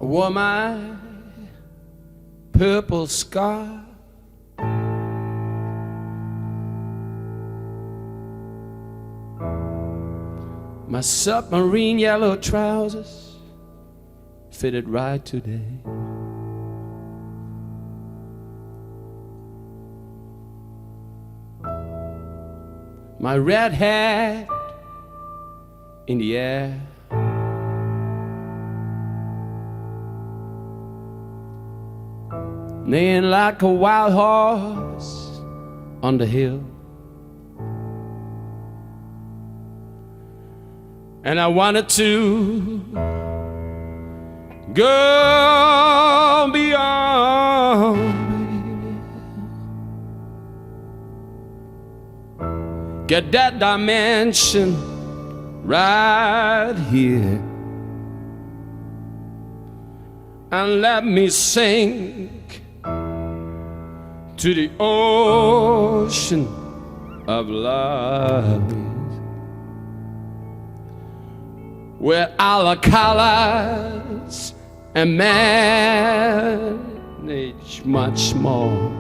wore my purple scarf. My submarine yellow trousers fitted right today. My red hat in the air. Neighing like a wild horse on the hill. And I wanted to go beyond, get that dimension right here, and let me sink to the ocean of love, where all the colors and manage much more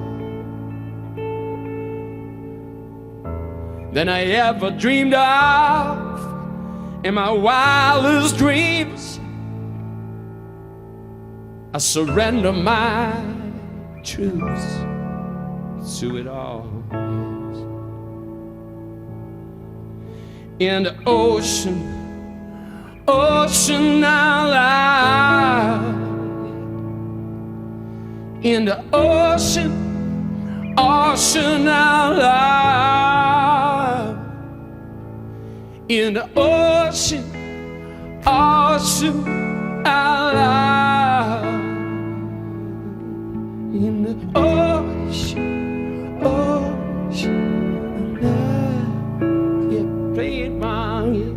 than I ever dreamed of in my wildest dreams. I surrender my truths to it all. In the ocean, ocean out loud. In the ocean, ocean out loud. In the ocean, ocean out loud. In the ocean, ocean out loud. Yeah, play it, man, yeah.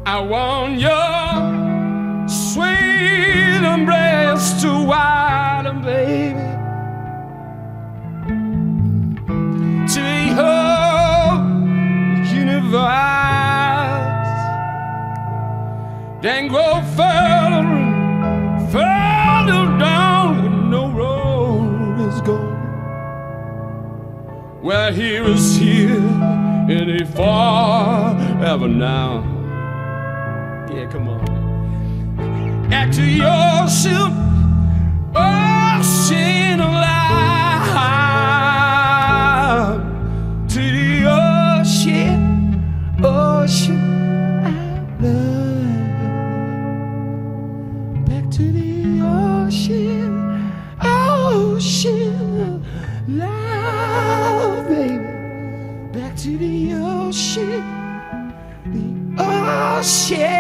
I want your sweet embrace to widen, baby, to the whole universe, then go further and further down where no road is gone, where here is here and a forever now. Yeah, come on. Back to your ocean, ocean of love. To the ocean, ocean of love. Back to the ocean, ocean of love, baby. Back to the ocean, ocean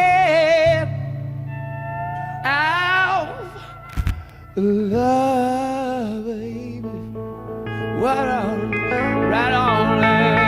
of love, baby. What on, right on there.